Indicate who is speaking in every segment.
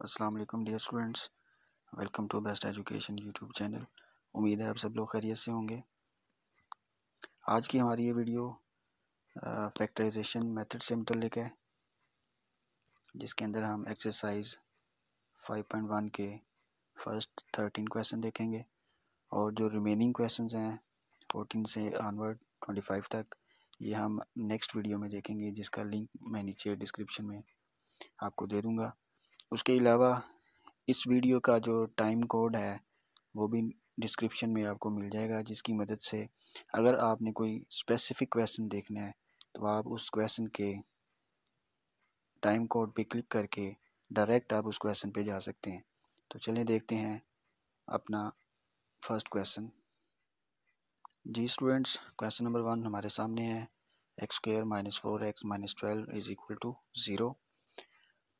Speaker 1: अस्सलाम वालेकुम dear students, welcome to best education YouTube channel. उम्मीद है आप सब लोग खैरियत से होंगे। आज की हमारी ये वीडियो फैक्टराइजेशन मेथड से मुतल्लिक है, जिसके अंदर हम एक्सरसाइज 5.1 के फर्स्ट 13 क्वेश्चन देखेंगे और जो रिमेनिंग क्वेश्चंस हैं 14 से ऑनवर्ड 25 तक ये हम नेक्स्ट वीडियो में देखेंगे, जिसका लिंक मैं नीचे डिस्क्रिप्शन में आपको दे दूँगा। उसके अलावा इस वीडियो का जो टाइम कोड है वो भी डिस्क्रिप्शन में आपको मिल जाएगा, जिसकी मदद से अगर आपने कोई स्पेसिफिक क्वेश्चन देखना है तो आप उस क्वेश्चन के टाइम कोड पे क्लिक करके डायरेक्ट आप उस क्वेश्चन पे जा सकते हैं। तो चलिए देखते हैं अपना फर्स्ट क्वेश्चन। जी स्टूडेंट्स, क्वेश्चन नंबर 1 हमारे सामने है। x² - 4x - 12 is equal to 0।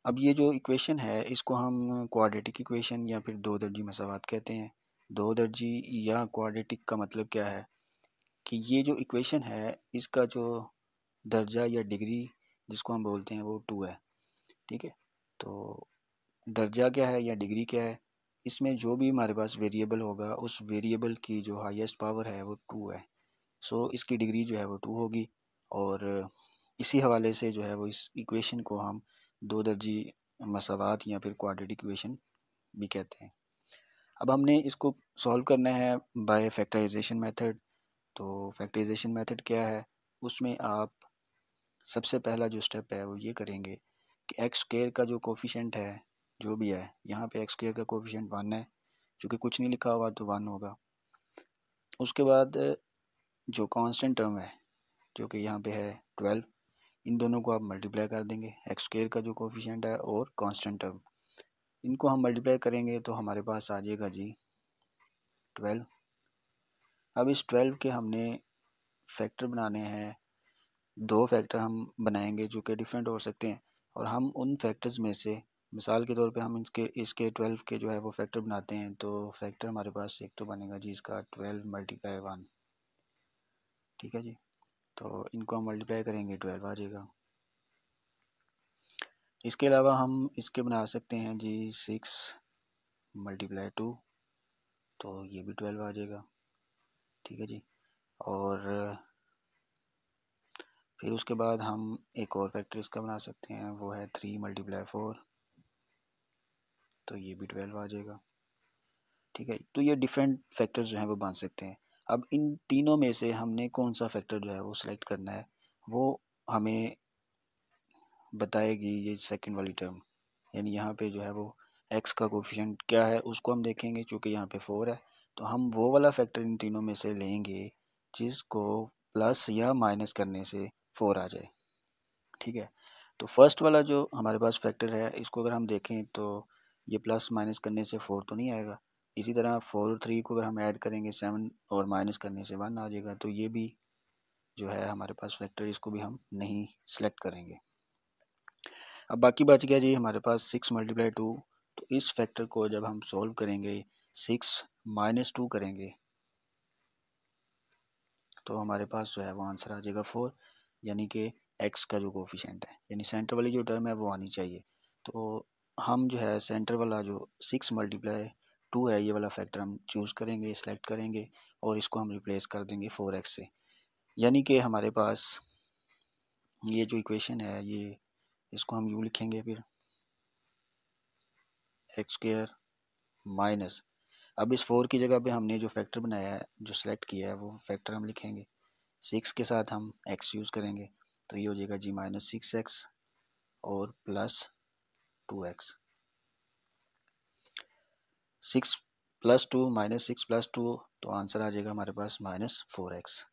Speaker 1: अब ये जो इक्वेशन है इसको हम क्वाड्रेटिक इक्वेशन या फिर दो दर्जी मसावात कहते हैं। दो दर्जी या क्वाड्रेटिक का मतलब क्या है कि ये जो इक्वेशन है इसका जो दर्जा या डिग्री जिसको हम बोलते हैं वो 2 है। ठीक है, तो दर्जा क्या है या डिग्री क्या है, इसमें जो भी हमारे पास वेरिएबल होगा उस वेरिएबल की जो हाईएस्ट पावर है वो 2 है। सो इसकी डिग्री जो है वो 2 होगी और इसी हवाले से जो है वो इस इक्वेशन को हम दो दर्जी मसावात या फिर क्वाड्रेटिक इक्वेशन भी कहते हैं। अब हमने इसको सॉल्व करना है बाय फैक्टराइजेशन मेथड। तो फैक्टराइजेशन मेथड क्या है, उसमें आप सबसे पहला जो स्टेप है वो ये करेंगे कि एक्स स्क्वायर का जो कोफिशिएंट है जो भी है, यहाँ पे एक्स स्क्वायर का कोफिशिएंट 1 है, चूँकि कुछ नहीं लिखा हुआ तो 1 होगा। उसके बाद जो कांस्टेंट टर्म है जो कि यहाँ पे है 12, इन दोनों को आप मल्टीप्लाई कर देंगे, एक्स स्क्वायर का जो कोफिशिएंट है और कांस्टेंट टर्म, इनको हम मल्टीप्लाई करेंगे तो हमारे पास आ जाएगा जी 12। अब इस 12 के हमने फैक्टर बनाने हैं, दो फैक्टर हम बनाएंगे जो कि डिफरेंट हो सकते हैं और हम उन फैक्टर्स में से मिसाल के तौर पे हम इसके 12 के जो है वो फैक्टर बनाते हैं। तो फैक्टर हमारे पास एक तो बनेगा जी इसका 12 × 1। ठीक है जी, तो इनको हम मल्टीप्लाई करेंगे 12 आ जाएगा। इसके अलावा हम इसके बना सकते हैं जी 6 × 2, तो ये भी 12 आ जाएगा। ठीक है जी, और फिर उसके बाद हम एक और फैक्टर इसका बना सकते हैं, वो है 3 × 4, तो ये भी 12 आ जाएगा। ठीक है, तो ये डिफरेंट फैक्टर्स जो हैं वो बन सकते हैं। अब इन तीनों में से हमने कौन सा फैक्टर जो है वो सिलेक्ट करना है वो हमें बताएगी ये सेकंड वाली टर्म, यानी यहाँ पे जो है वो x का कोफिशिएंट क्या है उसको हम देखेंगे। चूँकि यहाँ पे 4 है तो हम वो वाला फैक्टर इन तीनों में से लेंगे जिसको प्लस या माइनस करने से 4 आ जाए। ठीक है, तो फर्स्ट वाला जो हमारे पास फैक्टर है इसको अगर हम देखें तो ये प्लस माइनस करने से 4 तो नहीं आएगा। इसी तरह 4 और 3 को अगर हम ऐड करेंगे 7 और माइनस करने से 1 आ जाएगा, तो ये भी जो है हमारे पास फैक्टर, इसको भी हम नहीं सेलेक्ट करेंगे। अब बाकी बच गया जी हमारे पास 6 × 2। तो इस फैक्टर को जब हम सॉल्व करेंगे 6 - 2 करेंगे तो हमारे पास जो है वो आंसर आ जाएगा 4, यानी कि x का जो कोफिशिएंट है यानी सेंटर वाली जो टर्म है वो आनी चाहिए। तो हम जो है सेंटर वाला जो 6 × 2 है ये वाला फैक्टर हम चूज़ करेंगे, सेलेक्ट करेंगे और इसको हम रिप्लेस कर देंगे 4x से, यानी कि हमारे पास ये जो इक्वेशन है ये इसको हम यूँ लिखेंगे, फिर x² माइनस, अब इस 4 की जगह पे हमने जो फैक्टर बनाया है जो सेलेक्ट किया है वो फैक्टर हम लिखेंगे, 6 के साथ हम x यूज़ करेंगे तो ये हो जाएगा जी -6x और प्लस 2x। 6 + 2 -6 + 2, तो आंसर आ जाएगा हमारे पास -4x।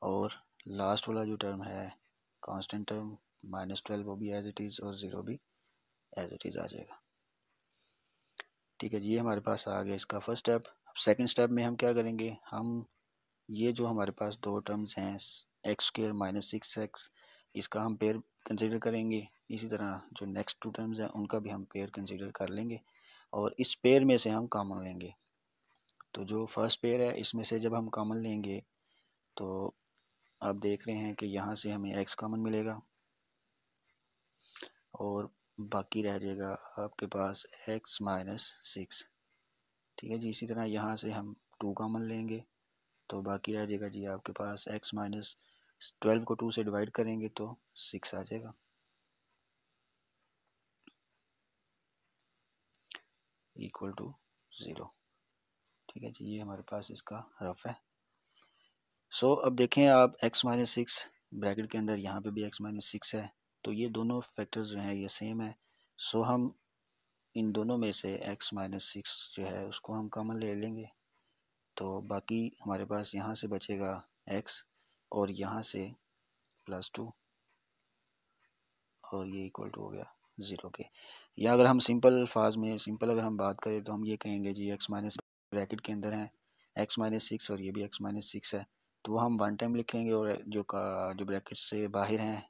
Speaker 1: और लास्ट वाला जो टर्म है कांस्टेंट टर्म -12 वो भी एज इट इज़ और 0 भी एज इट इज़ आ जाएगा। ठीक है जी, ये हमारे पास आ गया इसका फर्स्ट स्टेप। अब सेकंड स्टेप में हम क्या करेंगे, हम ये जो हमारे पास दो टर्म्स हैं x² - 6x, इसका हम पेयर कंसीडर करेंगे। इसी तरह जो नेक्स्ट 2 टर्म्स हैं उनका भी हम पेयर कंसीडर कर लेंगे और इस पेयर में से हम कॉमन लेंगे। तो जो फर्स्ट पेयर है इसमें से जब हम कॉमन लेंगे तो आप देख रहे हैं कि यहाँ से हमें x कॉमन मिलेगा और बाकी रह जाएगा आपके पास x माइनस 6। ठीक है जी। इसी तरह यहाँ से हम 2 कॉमन लेंगे तो बाकी रह जाएगा जी आपके पास x माइनस 12 को 2 से डिवाइड करेंगे तो 6 आ जाएगा, इक्वल टू 0। ठीक है जी, ये हमारे पास इसका रफ है। सो अब देखें आप x माइनस 6 ब्रैकेट के अंदर, यहाँ पे भी x माइनस 6 है, तो ये दोनों फैक्टर्स जो हैं ये सेम है। सो हम इन दोनों में से x माइनस 6 जो है उसको हम कॉमन ले लेंगे, तो बाकी हमारे पास यहाँ से बचेगा x और यहाँ से +2 और ये इक्वल टू हो गया 0 के। या अगर हम सिंपल अगर हम बात करें तो हम ये कहेंगे जी x माइनस ब्रैकेट के अंदर है x माइनस 6 और ये भी x माइनस 6 है, तो वो हम वन टाइम लिखेंगे और जो ब्रैकेट से बाहर हैं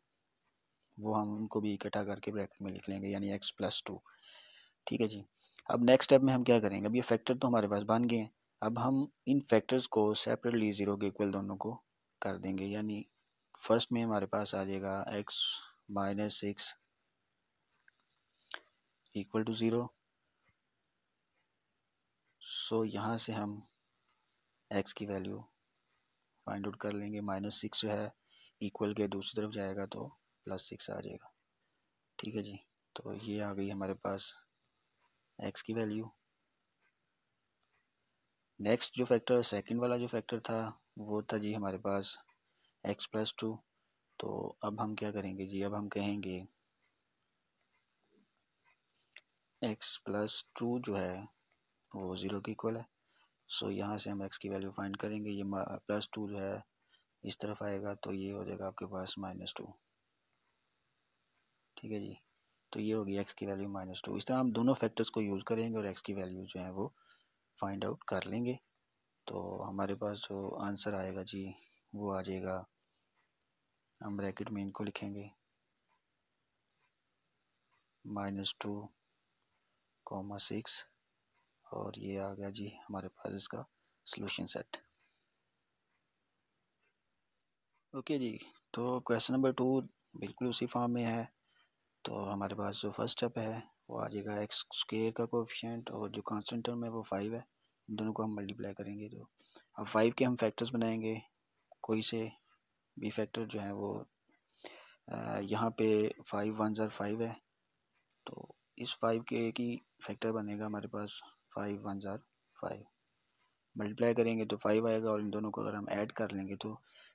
Speaker 1: वो हम उनको भी इकट्ठा करके ब्रैकेट में लिख लेंगे, यानी x+2। ठीक है जी। अब नेक्स्ट स्टेप में हम क्या करेंगे, अब ये फैक्टर तो हमारे पास बन गए हैं, अब हम इन फैक्टर्स को सेपरेटली 0 के इक्वल दोनों को कर देंगे, यानी फर्स्ट में हमारे पास आ जाएगा x माइनस 6 इक्वल टू 0। सो यहाँ से हम x की वैल्यू फाइंड आउट कर लेंगे। -6 जो है इक्वल के दूसरी तरफ जाएगा तो +6 आ जाएगा। ठीक है जी, तो ये आ गई हमारे पास x की वैल्यू। नेक्स्ट जो फैक्टर सेकंड वाला जो फैक्टर था वो था जी हमारे पास x+2। तो अब हम क्या करेंगे जी, अब हम कहेंगे x+2 जो है वो 0 के इक्वल है। सो यहाँ से हम x की वैल्यू फाइंड करेंगे, ये +2 जो है इस तरफ आएगा तो ये हो जाएगा आपके पास -2। ठीक है जी, तो ये होगी x की वैल्यू -2। इस तरह हम दोनों फैक्टर्स को यूज़ करेंगे और x की वैल्यू जो है वो फाइंड आउट कर लेंगे। तो हमारे पास जो आंसर आएगा जी वो आ जाएगा, हम ब्रैकेट में इनको लिखेंगे -2, 6 और ये आ गया जी हमारे पास इसका सॉल्यूशन सेट। ओके जी, तो क्वेश्चन नंबर 2 बिल्कुल उसी फॉर्म में है। तो हमारे पास जो फर्स्ट स्टेप है वो आ जाएगा x² का कोएफिशिएंट और जो कांस्टेंट टर्म है वो 5 है, इन दोनों को हम मल्टीप्लाई करेंगे। तो अब 5 के हम फैक्टर्स बनाएंगे, कोई से भी फैक्टर जो है वो यहाँ पे 5 1 ज़र 5 है, तो इस 5 के एक ही फैक्टर बनेगा हमारे पास 5 1 ज़र 5, मल्टीप्लाई करेंगे तो 5 आएगा और इन दोनों को अगर हम ऐड कर लेंगे तो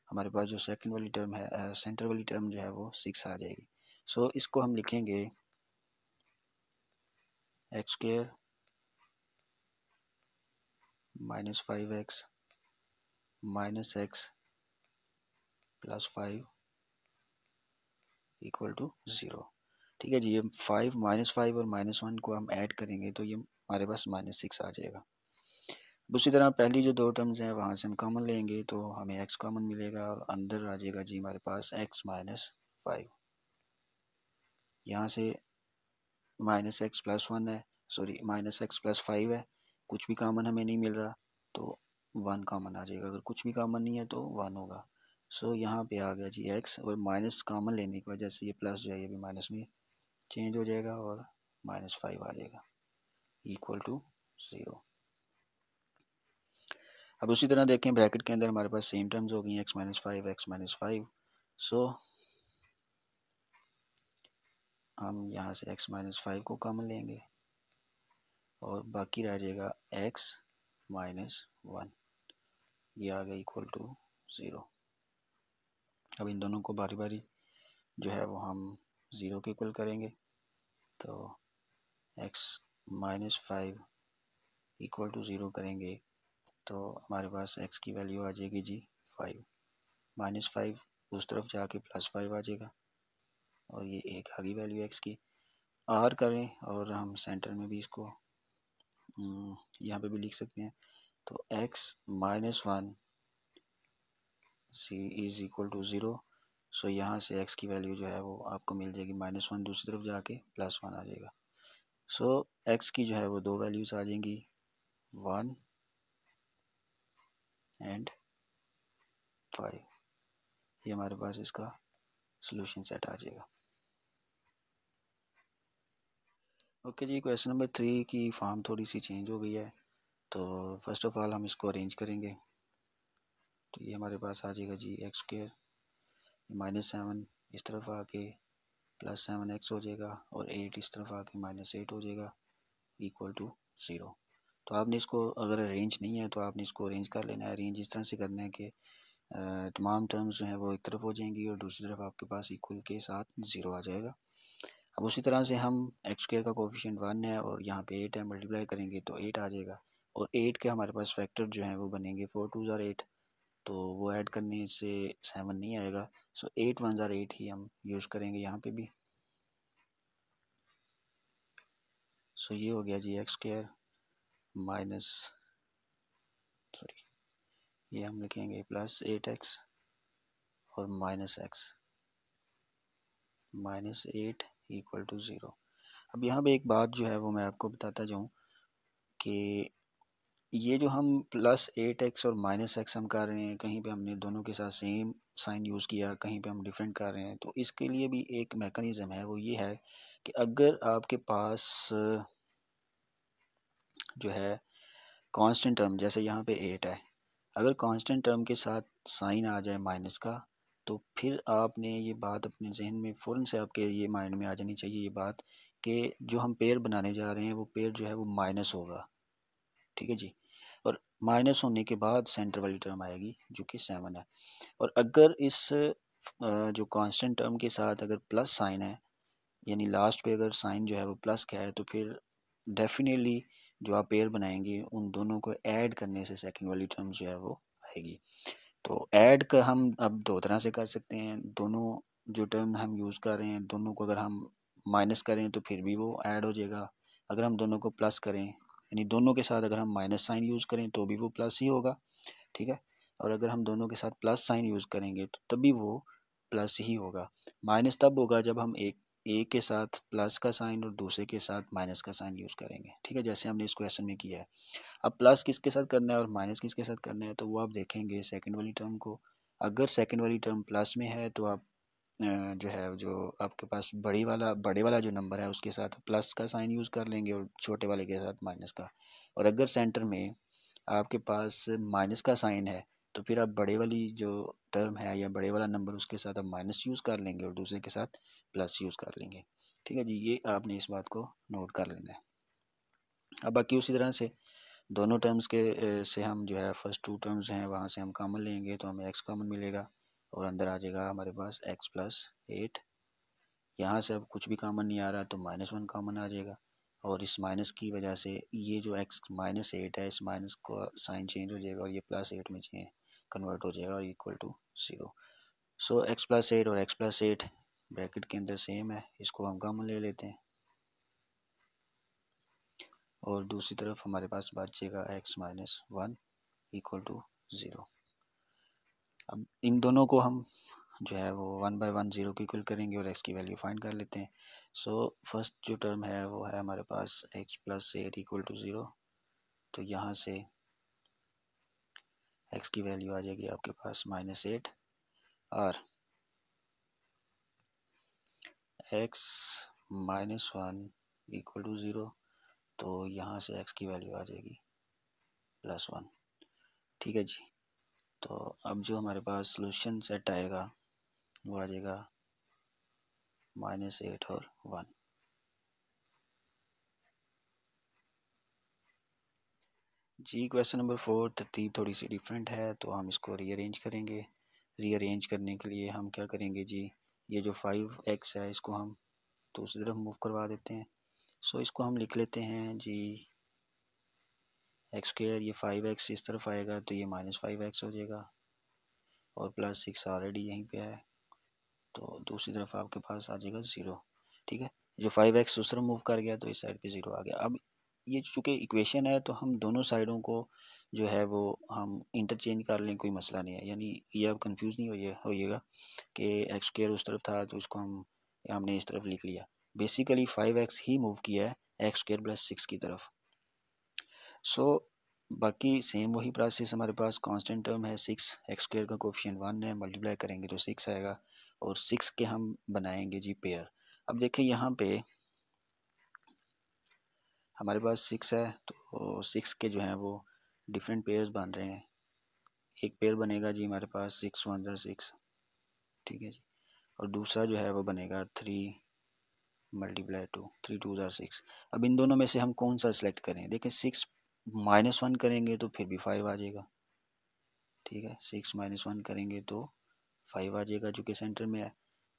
Speaker 1: हमारे पास जो सेकंड वाली टर्म है, सेंटर वाली टर्म जो है वो 6 आ जाएगी। सो इसको हम लिखेंगे x² -5x -x +5 equal to 0। ठीक है जी, ये 5 -5 और -1 को हम ऐड करेंगे तो ये हमारे पास -6 आ जाएगा। उसी तरह पहली जो दो टर्म्स हैं वहाँ से हम कॉमन लेंगे तो हमें x कॉमन मिलेगा और अंदर आ जाएगा जी हमारे पास x -5। यहाँ से -x+1 है, सॉरी -x+5 है, कुछ भी कॉमन हमें नहीं मिल रहा तो 1 कॉमन आ जाएगा, अगर कुछ भी कॉमन नहीं है तो 1 होगा। सो यहाँ पे आ गया जी x और माइनस कॉमन लेने की वजह से ये प्लस जो है ये भी माइनस में चेंज हो जाएगा और -5 आ जाएगा इक्वल टू 0। अब उसी तरह देखें ब्रैकेट के अंदर हमारे पास सेम टर्म्स हो गई x -5 सो हम यहाँ से x -5 को कॉमन लेंगे और बाकी रह जाएगा x -1, ये आ गया इक्वल टू 0। अब इन दोनों को बारी बारी जो है वो हम 0 के इक्वल करेंगे, तो x -5 इक्वल टू 0 करेंगे तो हमारे पास x की वैल्यू आ जाएगी जी 5, -5 उस तरफ जाके +5 आ जाएगा और ये एक आ गई वैल्यू x की। r करें और हम सेंटर में भी इसको यहाँ पे भी लिख सकते हैं, तो x -1 इज इक्वल टू 0। सो यहाँ से x की वैल्यू जो है वो आपको मिल जाएगी -1, दूसरी तरफ जाके +1 आ जाएगा। सो x की जो है वो दो वैल्यूज़ आ जाएंगी 1 एंड 5, ये हमारे पास इसका सॉल्यूशन सेट आ जाएगा। ओके जी, क्वेश्चन नंबर 3 की फॉर्म थोड़ी सी चेंज हो गई है। तो फर्स्ट ऑफ ऑल हम इसको अरेंज करेंगे। तो ये हमारे पास आ जाएगा जी एक्स स्क्र -7 इस तरफ आके +7x हो जाएगा और 8 इस तरफ आके -8 हो जाएगा इक्वल टू 0। तो आपने इसको अगर अरेंज नहीं है तो आपने इसको अरेंज कर लेना है। अरेंज इस तरह से करना है कि तमाम टर्म्स जो हैं वो एक तरफ हो जाएंगी और दूसरी तरफ आपके पास इक्वल के साथ 0 आ जाएगा। अब उसी तरह से हम एक्स स्क्र का कोफिशिएंट 1 है और यहाँ पे 8 है, मल्टीप्लाई करेंगे तो 8 आ जाएगा और 8 के हमारे पास फैक्टर जो हैं वो बनेंगे 4 2 ज़ार 8। तो वो ऐड करने से 7 नहीं आएगा। सो 8 1 ज़ार 8 ही हम यूज़ करेंगे यहाँ पे भी। सो ये हो गया जी एक्स स्क्र माइनस सॉरी ये हम लिखेंगे +8x और -8 इक्वल टू 0। अब यहाँ पे एक बात जो है वो मैं आपको बताता जाऊँ कि ये जो हम +8x और -x हम कर रहे हैं, कहीं पे हमने दोनों के साथ सेम साइन यूज़ किया, कहीं पे हम डिफरेंट कर रहे हैं। तो इसके लिए भी एक मैकेनिज़्म है, वो ये है कि अगर आपके पास जो है कांस्टेंट टर्म, जैसे यहाँ पे 8 है, अगर कांस्टेंट टर्म के साथ साइन आ जाए माइनस का, तो फिर आपने ये बात अपने जहन में फ़ौरन से आपके ये माइंड में आ जानी चाहिए ये बात कि जो हम पेयर बनाने जा रहे हैं वो पेयर जो है वो माइनस होगा। ठीक है जी। और माइनस होने के बाद सेंटर वाली टर्म आएगी जो कि 7 है। और अगर इस जो कांस्टेंट टर्म के साथ अगर प्लस साइन है, यानी लास्ट पे अगर साइन जो है वो प्लस का है, तो फिर डेफिनेटली जो आप पेयर बनाएंगे उन दोनों को ऐड करने से सेकंड वाली टर्म जो है वो आएगी। तो ऐड का हम अब दो तरह से कर सकते हैं। दोनों जो टर्म हम यूज़ कर रहे हैं दोनों को अगर हम माइनस करें तो फिर भी वो ऐड हो जाएगा। अगर हम दोनों को प्लस करें, यानी दोनों के साथ अगर हम माइनस साइन यूज़ करें तो भी वो प्लस ही होगा। ठीक है। और अगर हम दोनों के साथ प्लस साइन यूज़ करेंगे तो तभी वो प्लस ही होगा। माइनस तब होगा जब हम एक के साथ प्लस का साइन और दूसरे के साथ माइनस का साइन यूज़ करेंगे। ठीक है, जैसे हमने इस क्वेश्चन में किया है। अब प्लस किसके साथ करना है और माइनस किसके साथ करना है, तो वो आप देखेंगे सेकंड वाली टर्म को। अगर सेकंड वाली टर्म प्लस में है तो आप जो है जो आपके पास बड़े वाला जो नंबर है उसके साथ प्लस का साइन यूज़ कर लेंगे और छोटे वाले के साथ माइनस का। और अगर सेंटर में आपके पास माइनस का साइन है तो फिर आप बड़े वाली जो टर्म है या बड़े वाला नंबर उसके साथ आप माइनस यूज़ कर लेंगे और दूसरे के साथ प्लस यूज़ कर लेंगे। ठीक है जी, ये आपने इस बात को नोट कर लेना है। अब बाकी उसी तरह से दोनों टर्म्स के से हम जो है फर्स्ट टू टर्म्स हैं वहाँ से हम कॉमन लेंगे तो हमें एक्स कॉमन मिलेगा और अंदर आ जाएगा हमारे पास x+8। यहाँ से अब कुछ भी कॉमन नहीं आ रहा तो -1 कॉमन आ जाएगा और इस माइनस की वजह से ये जो x-8 है इस माइनस का साइन चेंज हो जाएगा और ये +8 में चेंज कन्वर्ट हो जाएगा और इक्वल टू 0। सो x+8 और x+8 ब्रैकेट के अंदर सेम है, इसको हम कॉमन ले लेते हैं और दूसरी तरफ हमारे पास बचेगा x-1 इक्वल टू 0। अब इन दोनों को हम जो है वो 1/1 0 की इक्वल करेंगे और x की वैल्यू फाइंड कर लेते हैं। सो फर्स्ट जो टर्म है वो है हमारे पास x+8 इक्वल टू 0। तो यहाँ से x की वैल्यू आ जाएगी आपके पास -8 और x-1 इक्वल टू 0। तो यहाँ से x की वैल्यू आ जाएगी +1। ठीक है जी। तो अब जो हमारे पास सॉल्यूशन सेट आएगा वो आ जाएगा -8 और 1। जी क्वेश्चन नंबर 4 तरतीब थोड़ी सी डिफरेंट है तो हम इसको रीअरेंज करेंगे। रीअरेंज करने के लिए हम क्या करेंगे जी, ये जो 5x है इसको हम दूसरी तरफ मूव करवा देते हैं। सो इसको हम लिख लेते हैं जी x²। ये 5x इस तरफ आएगा तो ये -5x हो जाएगा और +6 ऑलरेडी यहीं पे है तो दूसरी तरफ आपके पास आ जाएगा 0। ठीक है, जो 5x उस तरफ मूव कर गया तो इस साइड पे 0 आ गया। अब ये चूँकि इक्वेशन है तो हम दोनों साइडों को जो है वो हम इंटरचेंज कर लें, कोई मसला नहीं है। यानी ये अब कंफ्यूज नहीं होइएगा कि x² उस तरफ था तो इसको हमने इस तरफ लिख लिया। बेसिकली 5x ही मूव किया है x² + 6 की तरफ। सो बाकी सेम वही प्रोसेस हमारे पास कांस्टेंट टर्म है 6, x² का कोफिशिएंट 1 है, मल्टीप्लाई करेंगे तो 6 आएगा और 6 के हम बनाएंगे जी पेयर। अब देखिए यहाँ पे हमारे पास 6 है तो 6 के जो हैं वो डिफरेंट पेयर्स बन रहे हैं। एक पेयर बनेगा जी हमारे पास 6 1 ज़ा 6, ठीक है जी। और दूसरा जो है वो बनेगा 3 मल्टीप्लाई 2, 3 2 ज़ा 6। अब इन दोनों में से हम कौन सा सिलेक्ट करें? देखिए 6 -1 करेंगे तो फिर भी 5 आ जाएगा, ठीक है। 6 -1 करेंगे तो 5 आ जाएगा जो कि सेंटर में है।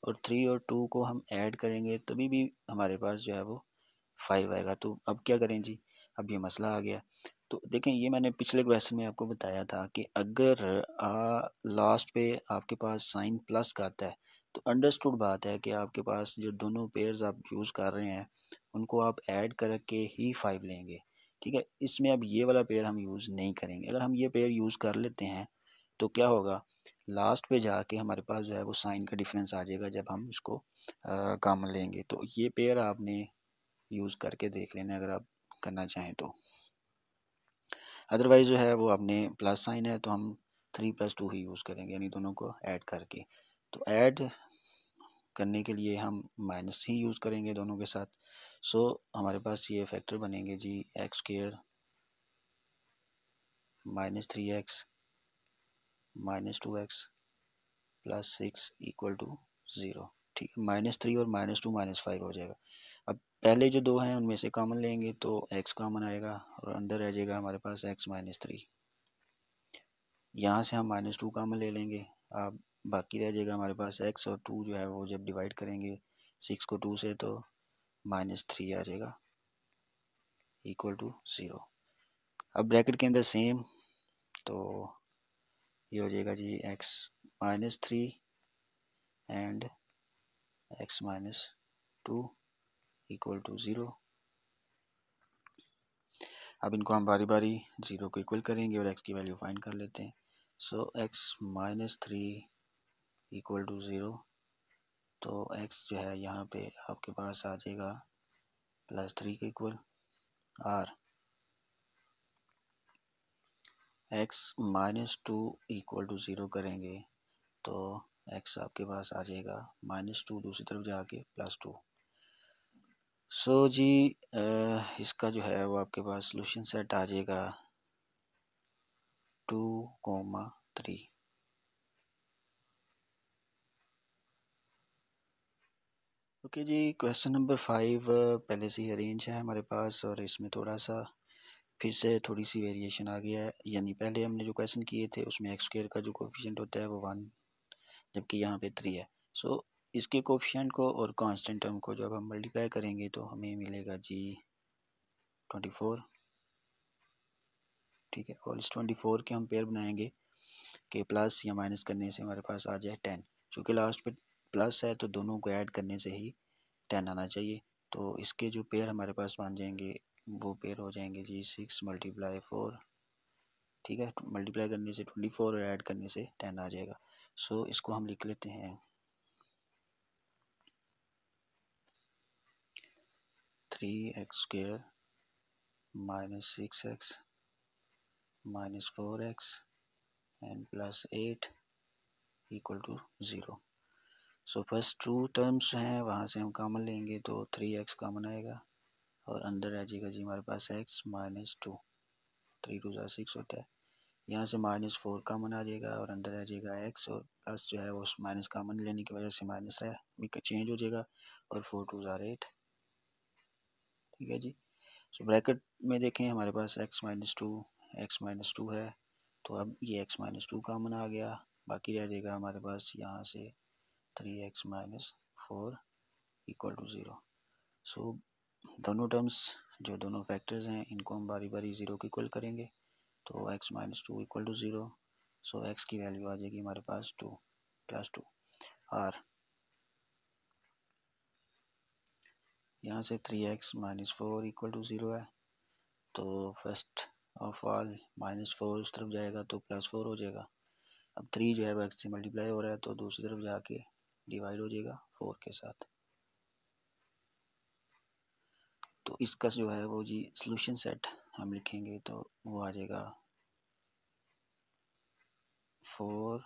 Speaker 1: और 3 और 2 को हम ऐड करेंगे तभी भी हमारे पास जो है वो 5 आएगा। तो अब क्या करें जी? अब ये मसला आ गया। तो देखें, ये मैंने पिछले क्वेश्चन में आपको बताया था कि अगर लास्ट पे आपके पास साइन प्लस का आता है तो अंडरस्टूड बात है कि आपके पास जो दोनों पेयर्स आप यूज़ कर रहे हैं उनको आप ऐड करके ही 5 लेंगे, ठीक है। इसमें अब ये वाला पेयर हम यूज़ नहीं करेंगे। अगर हम ये पेयर यूज़ कर लेते हैं तो क्या होगा, लास्ट पे जाके हमारे पास जो है वो साइन का डिफरेंस आ जाएगा जब हम इसको कॉमन लेंगे। तो ये पेयर आपने यूज़ करके देख लेना अगर आप करना चाहें तो। अदरवाइज़ जो है वो आपने प्लस साइन है तो हम 3 + 2 ही यूज़ करेंगे, यानी दोनों को ऐड करके। तो ऐड करने के लिए हम माइनस ही यूज़ करेंगे दोनों के साथ। सो हमारे पास ये फैक्टर बनेंगे जी x² -3x -2x +6 = 0, ठीक है। -3 और -2 -5 हो जाएगा। अब पहले जो दो हैं उनमें से कॉमन लेंगे तो x कॉमन आएगा और अंदर रह जाएगा हमारे पास x -3। यहाँ से हम -2 कॉमन ले लेंगे, अब बाकी रह जाएगा हमारे पास x और 2 जो है वो जब डिवाइड करेंगे 6 को 2 से तो -3 आ जाएगा = 0। अब ब्रैकेट के अंदर सेम, तो ये हो जाएगा जी x -3 एंड x -2 = 0। अब इनको हम बारी बारी 0 को इक्वल करेंगे और x की वैल्यू फाइंड कर लेते हैं। सो x -3 = 0, तो x जो है यहाँ पे आपके पास आ जाएगा +3 के इक्वल। और x -2 = 0 करेंगे तो x आपके पास आ जाएगा -2 दूसरी तरफ जाके +2। सो जी इसका जो है वो आपके पास सॉल्यूशन सेट आ जाएगा 2, 3। ओके जी, क्वेश्चन नंबर 5 पहले से ही अरेंज है हमारे पास और इसमें थोड़ा सा फिर से थोड़ी सी वेरिएशन आ गया है। यानी पहले हमने जो क्वेश्चन किए थे उसमें x² का जो कोफिशिएंट होता है वो 1, जबकि यहाँ पे 3 है। सो इसके कोफिशिएंट को और कांस्टेंट टर्म को जब हम मल्टीप्लाई करेंगे तो हमें मिलेगा जी 24, ठीक है। और इस 24 के हम पेयर बनाएंगे कि प्लस या माइनस करने से हमारे पास आ जाए 10। चूँकि लास्ट पे प्लस है तो दोनों को ऐड करने से ही 10 आना चाहिए। तो इसके जो पेयर हमारे पास बन जाएंगे वो पेयर हो जाएंगे जी 6 × 4, ठीक है। मल्टीप्लाई करने से 24 और ऐड करने से 10 आ जाएगा। सो इसको हम लिख लेते हैं 3x² -6x -4x and +8 = 0। So first 2 terms हैं वहाँ से हम कॉमन लेंगे तो 3x कॉमन आएगा और अंदर रह जाएगा जी हमारे पास x -2, 3 2 ज़ा 6 होता है। यहाँ से -4 कॉमन आ जाएगा और अंदर रह जाएगा x और प्लस जो है वो माइनस कॉमन लेने की वजह से माइनस है चेंज हो जाएगा और 4 2 ज़ा 8, ठीक है जी। सो ब्रैकेट में देखें हमारे पास x -2 है तो अब ये x -2 कॉमन आ गया, बाकी रह जाएगा हमारे पास यहाँ से 3x -4 = 0। सो दोनों टर्म्स जो दोनों फैक्टर्स हैं इनको हम बारी बारी 0 को इक्वल करेंगे तो x -2 = 0। सो x की वैल्यू आ जाएगी हमारे पास 2 +2। और यहाँ से 3x -4 = 0 है तो फर्स्ट ऑफ ऑल -4 उस तरफ जाएगा तो +4 हो जाएगा। अब 3 जो है वो x से मल्टीप्लाई हो रहा है तो दूसरी तरफ जाके डिवाइड हो जाएगा 4 के साथ। तो इसका जो है वो जी सॉल्यूशन सेट हम लिखेंगे तो वो आ जाएगा 4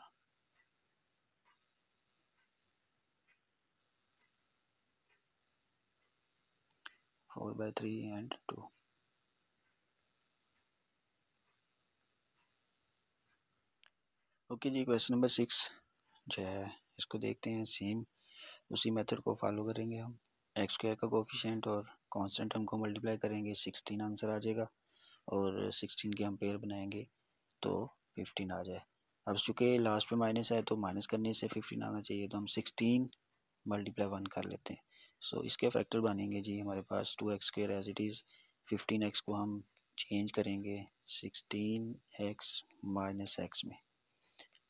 Speaker 1: 4/3 एंड 2। ओके जी, क्वेश्चन नंबर 6 जो है इसको देखते हैं। सेम उसी मेथड को फॉलो करेंगे हम। एक्स स्क्वायर का कोफिशिएंट और कांस्टेंट टर्म को मल्टीप्लाई करेंगे, 16 आंसर आ जाएगा और 16 के हम पेयर बनाएंगे तो 15 आ जाए। अब चूँकि लास्ट पे माइनस है तो माइनस करने से 15 आना चाहिए, तो हम 16 मल्टीप्लाई 1 कर लेते हैं। सो इसके फैक्टर बनेंगे जी हमारे पास 2x² as it is. 15x को हम चेंज करेंगे 16x माइनस x में,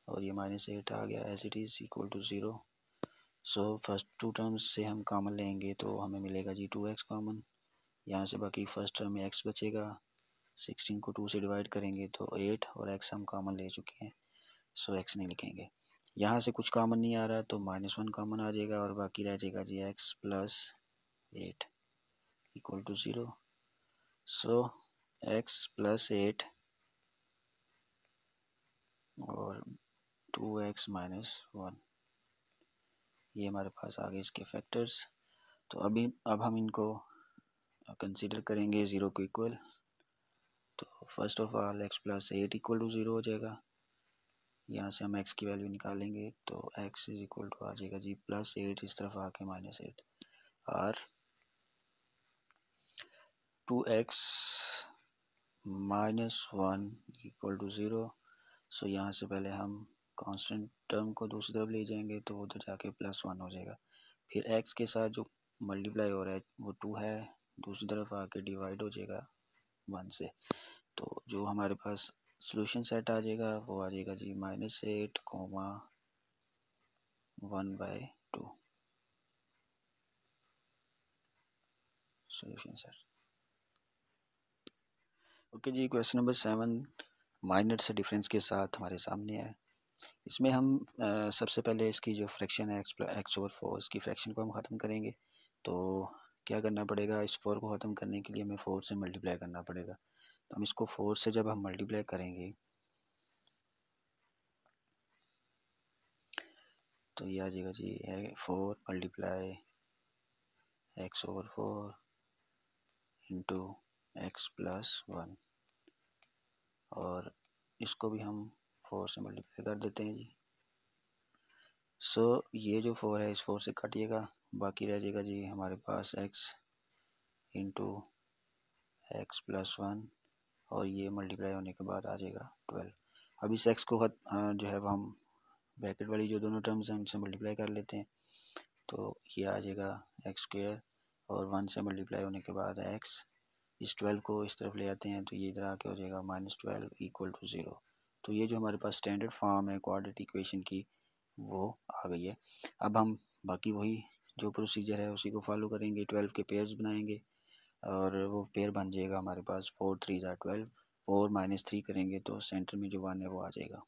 Speaker 1: और ये -8 आ गया as it is equal to 0। So first two terms से हम कॉमन लेंगे तो हमें मिलेगा जी 2x कॉमन। यहाँ से बाकी फर्स्ट टर्म में x बचेगा। 16 को 2 से डिवाइड करेंगे तो 8 और x हम कॉमन ले चुके हैं, सो x नहीं लिखेंगे। यहाँ से कुछ कॉमन नहीं आ रहा तो -1 कॉमन आ जाएगा और बाकी रह जाएगा जी x plus 8 equal to 0। So x plus 8 और 2x माइनस 1, ये हमारे पास आ गए इसके फैक्टर्स। तो अब हम इनको कंसीडर करेंगे ज़ीरो को इक्वल। तो first of all x plus 8 equal to 0 हो जाएगा। यहाँ से हम x की वैल्यू निकालेंगे तो x इज इक्वल टू आ जाएगा जी +8 इस तरफ आके -8 और 2x माइनस 1 इक्वल टू 0। सो यहाँ से पहले हम कांस्टेंट टर्म को दूसरी तरफ ले जाएंगे तो उधर जाके +1 हो जाएगा। फिर x के साथ जो मल्टीप्लाई हो रहा है वो 2 है, दूसरी तरफ आके डिवाइड हो जाएगा 1 से। तो जो हमारे पास सॉल्यूशन सेट आ जाएगा वो आ जाएगा जी -8, 1/2 सॉल्यूशन सेट। ओके जी, क्वेश्चन नंबर 7 माइनर से डिफरेंस के साथ हमारे सामने है। इसमें हम सबसे पहले इसकी जो फ्रैक्शन है x/4 इसकी फ्रैक्शन को हम ख़त्म करेंगे। तो क्या करना पड़ेगा, इस 4 को ख़त्म करने के लिए हमें 4 से मल्टीप्लाई करना पड़ेगा। तो हम इसको 4 से जब हम मल्टीप्लाई करेंगे तो ये आ जाएगा जी 4 multiply x/4 into x plus 1, और इसको भी हम 4 से मल्टीप्लाई कर देते हैं जी। सो ये जो 4 है इस 4 से काटिएगा, बाकी रह जाएगा जी हमारे पास x इंटू x प्लस 1, और ये मल्टीप्लाई होने के बाद आ जाएगा 12। अब इस x को जो है वो हम ब्रैकेट वाली जो दोनों टर्म्स हैं उनसे मल्टीप्लाई कर लेते हैं। तो ये आ जाएगा x² और 1 से मल्टीप्लाई होने के बाद x, इस 12 को इस तरफ ले आते हैं तो ये इधर आके हो जाएगा -12 इक्वल टू 0। तो ये जो हमारे पास स्टैंडर्ड फॉर्म है क्वाड्रेटिक इक्वेशन की वो आ गई है। अब हम बाकी वही जो प्रोसीजर है उसी को फॉलो करेंगे, 12 के पेयर्स बनाएंगे और वो पेयर बन जाएगा हमारे पास 4 3 ज़ा 12, 4 -3 करेंगे तो सेंटर में जो 1 है वो आ जाएगा।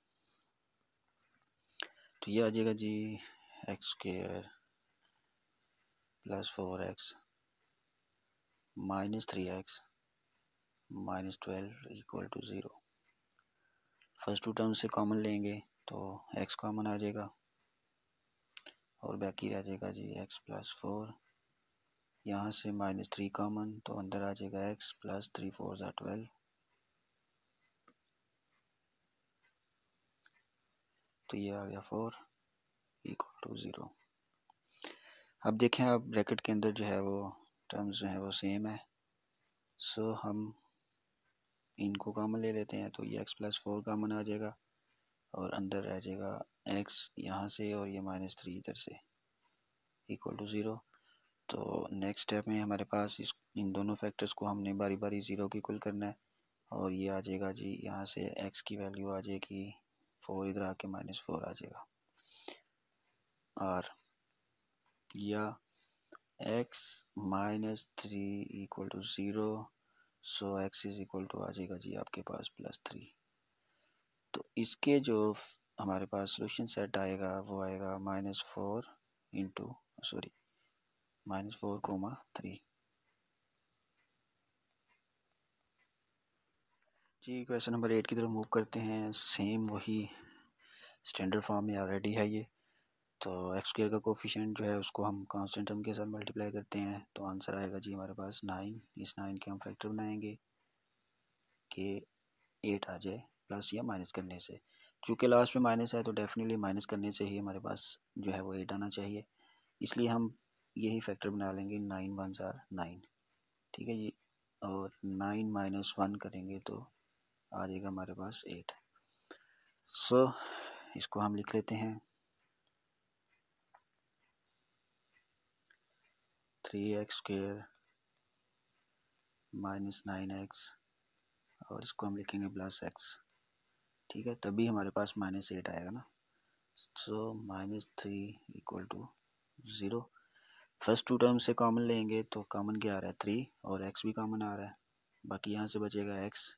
Speaker 1: तो ये आ जाएगा जी x² plus 4x -3x -12 equal to 0। First two term से कॉमन लेंगे तो x कॉमन आ जाएगा और बाकी रह जाएगा जी x प्लस 4। यहाँ से -3 कॉमन तो अंदर आ जाएगा x प्लस 3 4 ज़ा 12। तो ये आ गया 4 इक्वल टू 0। अब देखें, अब ब्रैकेट के अंदर जो है वो टर्म्स जो है वो सेम है। सो हम इनको कॉमन ले लेते हैं तो ये x प्लस 4 कॉमन आ जाएगा और अंदर रह जाएगा x यहाँ से और ये -3 इधर से इक्वल टू 0। तो नेक्स्ट स्टेप में हमारे पास इन दोनों फैक्टर्स को हमने बारी बारी 0 के इक्वल करना है, और ये आ जाएगा जी यहाँ से x की वैल्यू आ जाएगी 4, इधर आके -4 आ जाएगा, और या x -3 equal to 0। So x is equal to आ जाएगा जी आपके पास +3। तो इसके जो हमारे पास सॉल्यूशन सेट आएगा वो आएगा -4 इंटू -4, 3 जी। क्वेश्चन नंबर 8 की तरफ मूव करते हैं। सेम वही स्टैंडर्ड फॉर्म में ऑलरेडी है ये। तो x² का कोफिशिएंट जो है उसको हम कांस्टेंट टर्म के साथ मल्टीप्लाई करते हैं तो आंसर आएगा जी हमारे पास 9। इस 9 के हम फैक्टर बनाएंगे कि 8 आ जाए प्लस या माइनस करने से। चूँकि लास्ट में माइनस है तो डेफिनेटली माइनस करने से ही हमारे पास जो है वो 8 आना चाहिए, इसलिए हम यही फैक्टर बना लेंगे 9 1s are 9। ठीक है जी, और 9 माइनस 1 करेंगे तो आ जाएगा हमारे पास 8। सो इसको हम लिख लेते हैं 3x स्क्वायर माइनस 9x, और इसको हम लिखेंगे प्लस x। ठीक है, तभी हमारे पास माइनस 8 आएगा ना। So -3 equal to 0। First two term से कॉमन लेंगे तो कॉमन क्या आ रहा है 3, और x भी कॉमन आ रहा है, बाकी यहाँ से बचेगा x,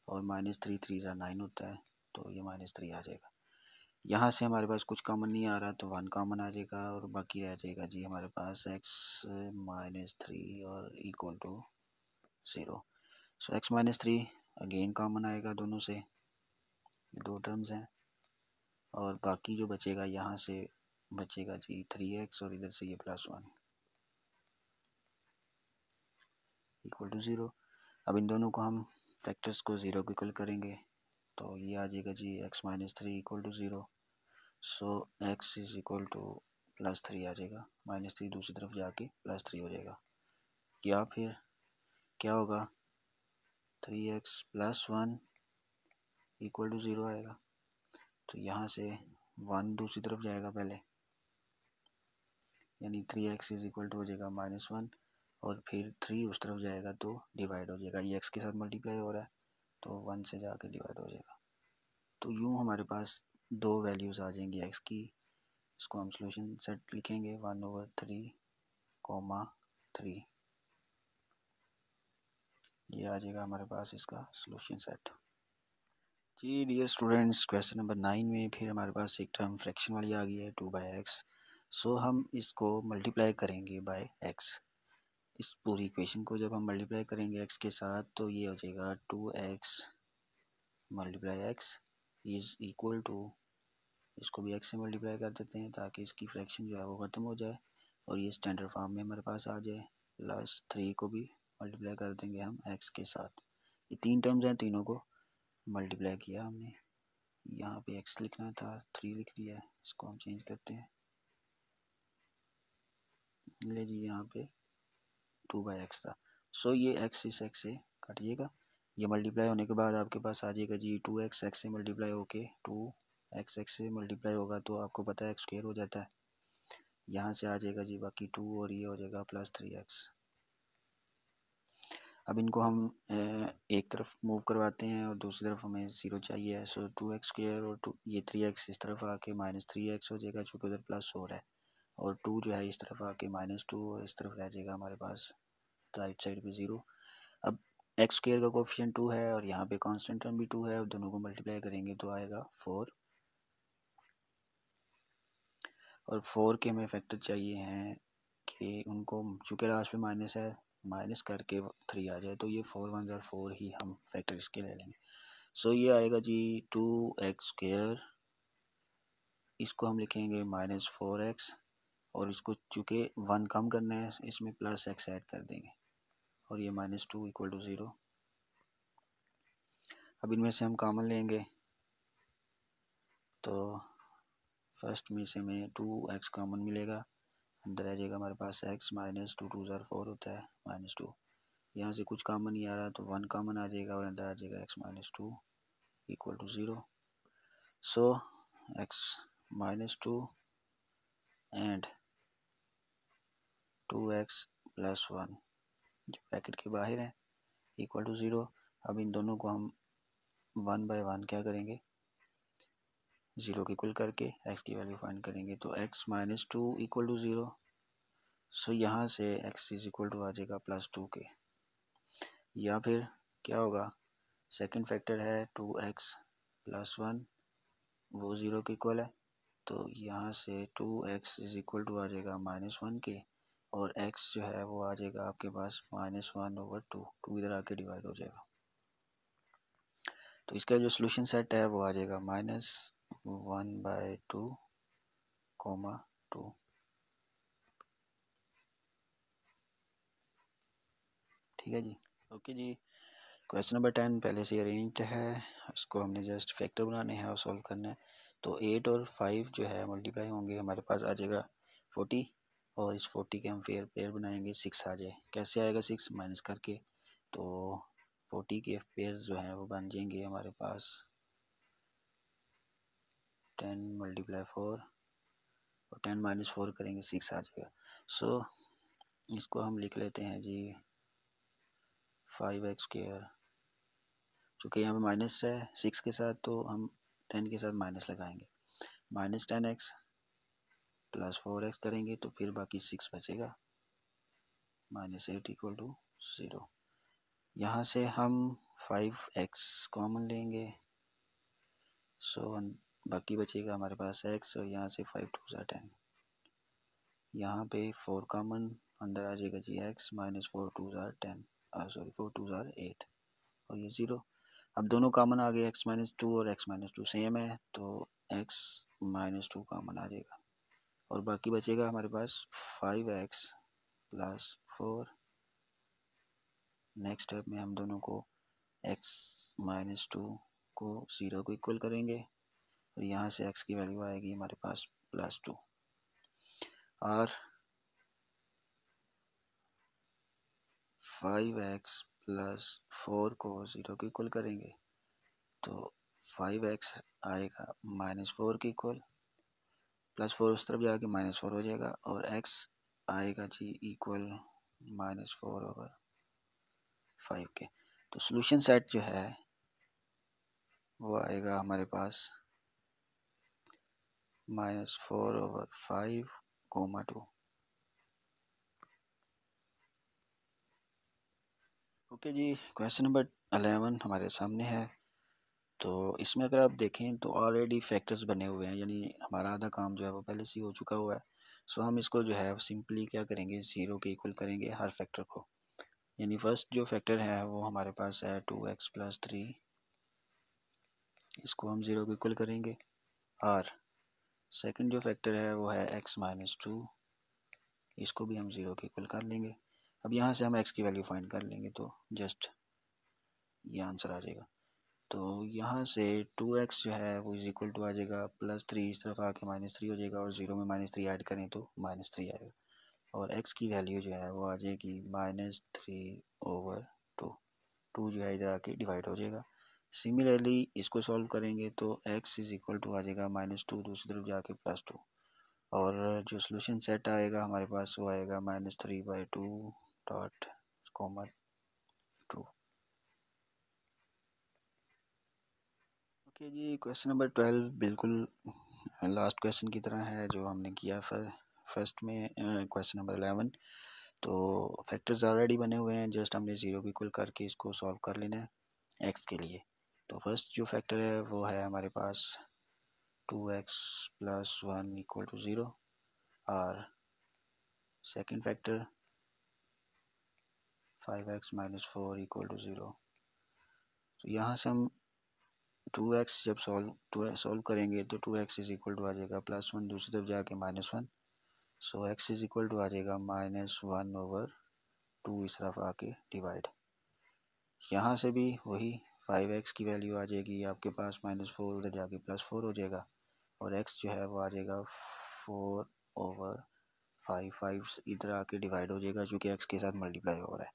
Speaker 1: और -3 3 ज़ा 9 होता है, तो ये -3 आ जाएगा। यहाँ से हमारे पास कुछ कॉमन नहीं आ रहा तो 1 कॉमन आ जाएगा, और बाकी रह जाएगा जी हमारे पास x -3 और equal to 0। So x -3 again common आएगा दोनों से, दो टर्म्स हैं, और बाकी जो बचेगा यहाँ से बचेगा जी 3x, और इधर से ये +1 इक्वल टू 0। अब इन दोनों को हम फैक्टर्स को 0 को इक्वल करेंगे तो ये आ जाएगा जी x -3 equal to 0। So x is equal to +3 आ जाएगा, -3 दूसरी तरफ जाके +3 हो जाएगा। या फिर क्या होगा 3x + 1 इक्वल टू 0 आएगा, तो यहाँ से 1 दूसरी तरफ जाएगा पहले, यानी 3x इज इक्वल टू हो जाएगा -1, और फिर 3 उस तरफ जाएगा तो डिवाइड हो जाएगा, ये x के साथ मल्टीप्लाई हो रहा है तो 1 से जाके डिवाइड हो जाएगा। तो यूँ हमारे पास दो वैल्यूज़ आ जाएंगी x की, इसको हम सोल्यूशन सेट लिखेंगे 1/3, 3, ये आ जाएगा हमारे पास इसका सोल्यूशन सेट। जी डियर स्टूडेंट्स, क्वेश्चन नंबर 9 में फिर हमारे पास एक टर्म फ्रैक्शन वाली आ गई है 2/x। सो हम इसको मल्टीप्लाई करेंगे बाय x। इस पूरी इक्वेशन को जब हम मल्टीप्लाई करेंगे x के साथ तो ये हो जाएगा 2x multiply x is equal to, इसको भी x से मल्टीप्लाई कर देते हैं ताकि इसकी फ्रैक्शन जो है वो ख़त्म हो जाए और ये स्टैंडर्ड फॉर्म में हमारे पास आ जाए। +3 को भी मल्टीप्लाई कर देंगे हम x के साथ। ये तीन टर्म्स हैं, तीनों को मल्टीप्लाई किया हमने, यहाँ पे x लिखना था 3 लिख दिया है, इसको हम चेंज करते हैं, ले जी यहाँ पे 2/x था। सो ये x इस x से काटिएगा, ये मल्टीप्लाई होने के बाद आपके पास आ जाएगा जी 2x x से मल्टीप्लाई होके 2x x से मल्टीप्लाई होगा तो आपको पता है x स्क्वायर हो जाता है, यहाँ से आ जाएगा जी बाकी 2 और ये हो जाएगा +3x। अब इनको हम एक तरफ मूव करवाते हैं और दूसरी तरफ हमें 0 चाहिए, सो 2x स्क्वायर और ये 3x इस तरफ आके -3x हो जाएगा चूँकि उधर प्लस हो रहा है, और 2 जो है इस तरफ आके -2 और इस तरफ रह जाएगा हमारे पास राइट साइड पे 0। अब x स्क्वायर का कोफिशिएंट 2 है और यहाँ पे कांस्टेंट टर्म भी 2 है, और दोनों को मल्टीप्लाई करेंगे तो आएगा 4, और 4 के हमें फैक्टर चाहिए हैं कि उनको चूँकि लास्ट पे माइनस है, माइनस करके 3 आ जाए, तो ये 4 1s are 4 ही हम फैक्टर इसके ले लेंगे। सो ये आएगा जी 2x स्क्वायर, इसको हम लिखेंगे -4x, और इसको चूँकि 1 कम करना है इसमें +x ऐड कर देंगे, और ये -2 इक्वल टू 0। अब इनमें से हम कॉमन लेंगे तो फर्स्ट में से हमें 2x कॉमन मिलेगा, अंदर आ जाएगा हमारे पास x, -2 2s are 4 होता है -2, यहाँ से कुछ कॉमन नहीं आ रहा तो 1 कॉमन आ जाएगा और अंदर आ जाएगा x -2 equal to 0। So x -2 and 2x + 1 जो ब्रैकेट के बाहर है इक्वल टू 0। अब इन दोनों को हम 1/1 क्या करेंगे 0 के इक्वल करके x की वैल्यू फाइंड करेंगे, तो x -2 इक्वल टू 0। सो यहाँ से x इज इक्वल टू आ जाएगा +2 के, या फिर क्या होगा सेकंड फैक्टर है 2x + 1 वो 0 के इक्वल है, तो यहाँ से 2x इज इक्वल टू आ जाएगा -1 के, और x जो है वो आ जाएगा आपके पास -1/2, 2 इधर आके डिवाइड हो जाएगा, तो इसका जो सोल्यूशन सेट है वो आ जाएगा -1/2, 2। ठीक है जी, ओके जी। क्वेश्चन नंबर 10 पहले से अरेंज्ड है, इसको हमने जस्ट फैक्टर बनाने हैं और सॉल्व करना है। तो 8 और 5 जो है मल्टीप्लाई होंगे, हमारे पास आ जाएगा 40 और इस 40 के हम पेयर बनाएंगे 6 आ जाए। कैसे आएगा 6? माइनस करके। तो 40 के पेयर जो हैं वो बन जाएंगे हमारे पास 10 × 4 और 10 - 4 करेंगे 6 आ जाएगा। सो इसको हम लिख लेते हैं जी 5x²। चूँकि यहाँ पे माइनस है 6 के साथ, तो हम 10 के साथ माइनस लगाएंगे। -10x + 4x करेंगे तो फिर बाकी 6 बचेगा। -8 = 0। यहाँ से हम 5x कॉमन लेंगे। सो बाकी बचेगा हमारे पास x और यहाँ से 5 × 2 = 10। यहाँ पे 4 कॉमन अंदर आ जाएगा जी x -4 × 2 = 10 4 × 2 = 8 और ये 0। अब दोनों कॉमन आ गए, x - 2 और x - 2 सेम है तो x - 2 कॉमन आ जाएगा और बाकी बचेगा हमारे पास 5x + 4। नेक्स्ट स्टेप में हम दोनों को x - 2 को 0 को इक्वल करेंगे और यहाँ से x की वैल्यू आएगी हमारे पास +2 और 5x + 4 को 0 को इक्वल करेंगे तो 5x आएगा -4 के इक्वल, +4 उस तरफ जाके -4 हो जाएगा और x आएगा जी इक्वल -4/5 के। तो सॉल्यूशन सेट जो है वो आएगा हमारे पास -4/5, 2। ओके जी, क्वेश्चन नंबर 11 हमारे सामने है। तो इसमें अगर आप देखें तो ऑलरेडी फैक्टर्स बने हुए हैं, यानी हमारा आधा काम जो है वो पहले से ही हो चुका हुआ है। सो हम इसको जो है सिंपली क्या करेंगे, 0 के इक्वल करेंगे हर फैक्टर को। यानी फर्स्ट जो फैक्टर है वो हमारे पास है 2x + 3, इसको हम 0 के इक्वल करेंगे। और सेकंड जो फैक्टर है वो है x - 2, इसको भी हम 0 के इक्वल कर लेंगे। अब यहाँ से हम x की वैल्यू फाइंड कर लेंगे तो जस्ट ये आंसर आ जाएगा। तो यहाँ से 2x जो है वो इज इक्वल टू आ जाएगा +3, इस तरफ आके -3 हो जाएगा और 0 में -3 ऐड करें तो -3 आएगा और x की वैल्यू जो है वो आ जाएगी -3/2। 2 जो है इधर आके डिवाइड हो जाएगा। सिमिलरली इसको सॉल्व करेंगे तो x इज इक्वल टू आ जाएगा -2, दूसरी तरफ जाके +2 और जो सोल्यूशन सेट आएगा हमारे पास वो आएगा -3/2 डॉट कॉमा 2। ओके जी, क्वेश्चन नंबर 12 बिल्कुल लास्ट क्वेश्चन की तरह है जो हमने किया फर्स्ट में क्वेश्चन नंबर 11। तो फैक्टर्स ऑलरेडी बने हुए हैं, जस्ट हमने 0 को इक्वल करके इसको सॉल्व कर लेना है x के लिए। तो फर्स्ट जो फैक्टर है वो है हमारे पास 2x + 1 = 0 और सेकंड फैक्टर 5x - 4 = 0। तो यहाँ से हम 2x जब सॉल्व करेंगे तो 2x इज इक्वल टू आ जाएगा +1, दूसरी तरफ जाके -1। सो x इज इक्वल टू आ जाएगा -1/2, इस तरफ आके डिवाइड। यहाँ से भी वही 5x की वैल्यू आ जाएगी आपके पास -4, उधर जाके +4 हो जाएगा और x जो है वो आ जाएगा 4/5। 5 इधर आके डिवाइड हो जाएगा चूँकि x के साथ मल्टीप्लाई हो रहा है।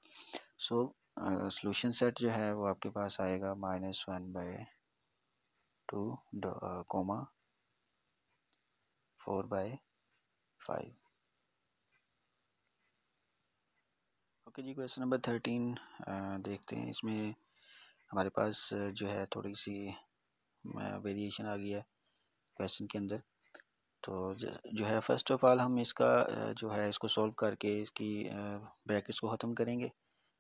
Speaker 1: सो सोल्यूशन सेट जो है वो आपके पास आएगा -1/2, 4/5। ओके जी, क्वेश्चन नंबर 13 देखते हैं। इसमें हमारे पास जो है थोड़ी सी वेरिएशन आ गई है क्वेश्चन के अंदर। तो जो है फर्स्ट ऑफ ऑल हम इसका जो है इसको सॉल्व करके इसकी ब्रैकेट्स को ख़त्म करेंगे,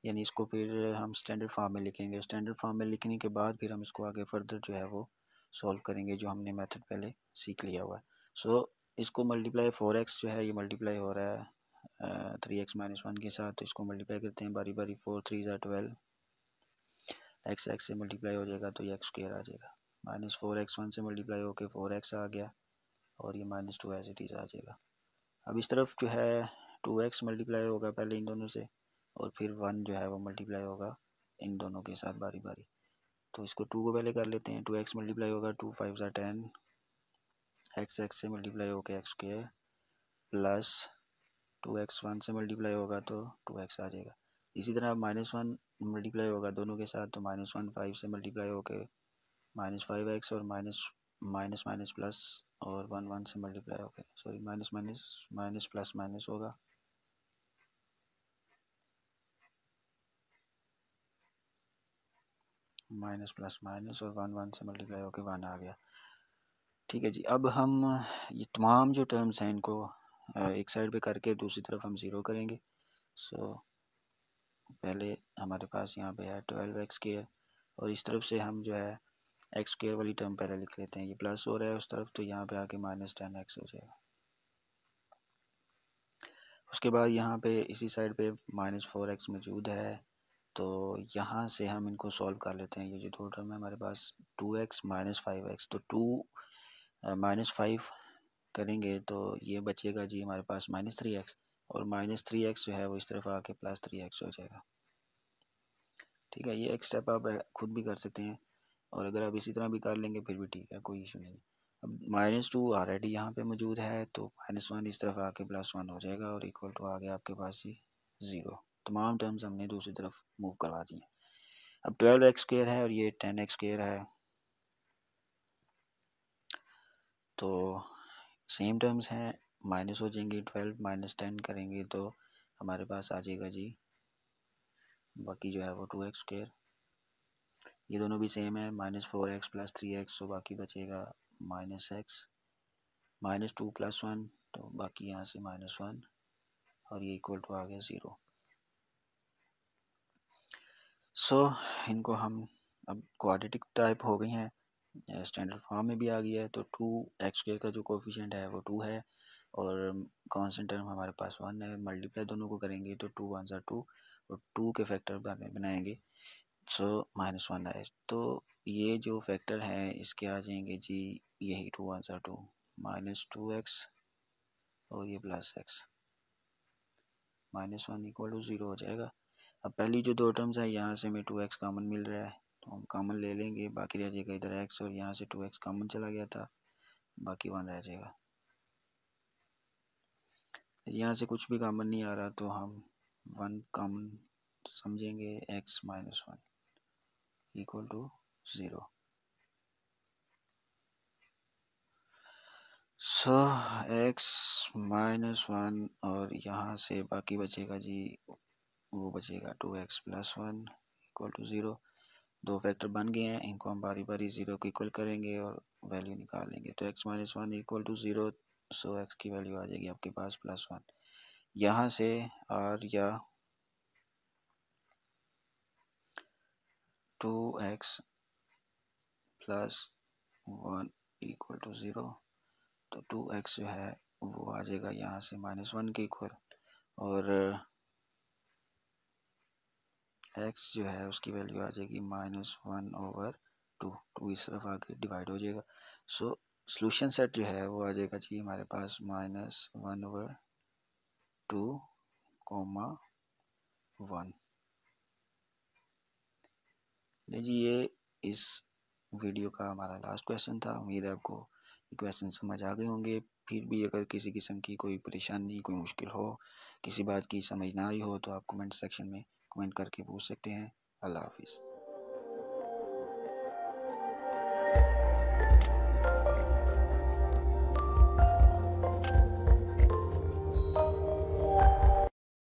Speaker 1: यानी इसको फिर हम स्टैंडर्ड फॉर्म में लिखेंगे। स्टैंडर्ड फॉर्म में लिखने के बाद फिर हम इसको आगे फर्दर जो है वो सॉल्व करेंगे, जो हमने मेथड पहले सीख लिया हुआ है। सो इसको मल्टीप्लाई 4x जो है ये मल्टीप्लाई हो रहा है 3x - 1 के साथ, तो इसको मल्टीप्लाई करते हैं बारी बारी। 4 × 3 = 12, x से मल्टीप्लाई हो जाएगा तो ये x² आ जाएगा। -4x 1 से मल्टीप्लाई होके 4x आ गया और ये -2 एज इट इज़ आ जाएगा। अब इस तरफ जो है 2x मल्टीप्लाई होगा पहले इन दोनों से और फिर 1 जो है वो मल्टीप्लाई होगा इन दोनों के साथ बारी बारी। तो इसको 2 को पहले कर लेते हैं। 2x मल्टीप्लाई होगा 2 5 ज़ा 10, x x से मल्टीप्लाई होकर एक्स स्क्वायर प्लस 2x 1 से मल्टीप्लाई होगा तो 2x आ जाएगा। इसी तरह -1 मल्टीप्लाई होगा दोनों के साथ तो -1 5 से मल्टीप्लाई होकर -5x और माइनस माइनस माइनस प्लस और 1 1 से मल्टीप्लाई होकर sorry minus minus minus plus minus होगा। माइनस प्लस माइनस और 1 1 से मल्टीप्लाई होकर 1 आ गया। ठीक है जी। अब हम ये तमाम जो टर्म्स हैं इनको एक साइड पे करके दूसरी तरफ हम ज़ीरो करेंगे। सो पहले हमारे पास यहाँ पे है 12x स्क्वायर और इस तरफ से हम जो है एक्स स्क्वायर वाली टर्म पहले लिख लेते हैं। ये प्लस हो रहा है उस तरफ तो यहाँ पे आके -10x हो जाएगा। उसके बाद यहाँ पे इसी साइड पे -4x मौजूद है तो यहाँ से हम इनको सॉल्व कर लेते हैं। ये जो दो टर्म है हमारे पास 2x -5x तो 2 -5 करेंगे तो ये बचेगा जी हमारे पास -3x और -3x जो है वो इस तरफ आके +3x हो जाएगा। ठीक है, ये एक स्टेप आप खुद भी कर सकते हैं और अगर आप इसी तरह भी कर लेंगे फिर भी ठीक है, कोई इशू नहीं। अब -2 ऑलरेडी यहाँ पे मौजूद है तो -1 इस तरफ आके +1 हो जाएगा और इक्वल टू आ गया आपके पास ही 0। तमाम टर्म्स हमने दूसरी तरफ मूव करवा दी हैं। अब 12x स्क्वायर है और ये 10x स्क्वायर है तो सेम टर्म्स हैं, माइनस हो जाएंगे। 12 - 10 करेंगे तो हमारे पास आ जाएगा जी बाकी जो है वो 2x स्क्वायर। ये दोनों भी सेम है, -4x + 3x तो बाकी बचेगा -x -2 + 1 तो बाकी यहाँ से -1 और ये इक्वल टू आ गया 0। सो इनको हम अब क्वाड्रेटिक टाइप हो गई हैं, स्टैंडर्ड फॉर्म में भी आ गया है। तो 2x² का जो कोफिशिएंट है वो 2 है और कांस्टेंट टर्म हमारे पास 1 है। मल्टीप्लाई दोनों को करेंगे तो 2 1 ज़ा 2 और 2 के फैक्टर बनाएंगे सो -1 आए तो ये जो फैक्टर हैं इसके आ जाएंगे जी यही 2 1 ज़ा 2 -2x और ये +x -1 इक्वल टू 0 हो जाएगा। अब पहली जो दो टर्म्स है यहाँ से हमें 2x कॉमन मिल रहा है तो हम कॉमन ले लेंगे, बाकी रह जाएगा इधर x और यहाँ से 2x कॉमन चला गया था बाकी 1 रह जाएगा। यहाँ से कुछ भी कॉमन नहीं आ रहा तो हम 1 कॉमन समझेंगे, x - 1 equal to 0। So x - 1 और यहाँ से बाकी बचेगा जी वो बचेगा 2x + 1 इक्वल टू 0। दो फैक्टर बन गए हैं, इनको हम बारी बारी 0 को इक्वल करेंगे और वैल्यू निकालेंगे तो x - 1 equal to 0 so x की वैल्यू आ जाएगी आपके पास +1। यहाँ से r या 2x + 1 इक्वल टू 0 तो 2x जो है वो आ जाएगा यहाँ से -1 के इक्वल और x जो है उसकी वैल्यू आ जाएगी -1/2। 2 इस तरफ आके डिवाइड हो जाएगा। सो सॉल्यूशन सेट जो है वो आ जाएगा जी हमारे पास -1/2, 1। ले जी ये इस वीडियो का हमारा लास्ट क्वेश्चन था। उम्मीद है आपको ये क्वेश्चन समझ आ गए होंगे। फिर भी अगर किसी किस्म की कोई परेशानी कोई मुश्किल हो, किसी बात की समझ ना आई हो तो आप कमेंट सेक्शन में कमेंट करके पूछ सकते हैं। अल्लाह हाफिज़।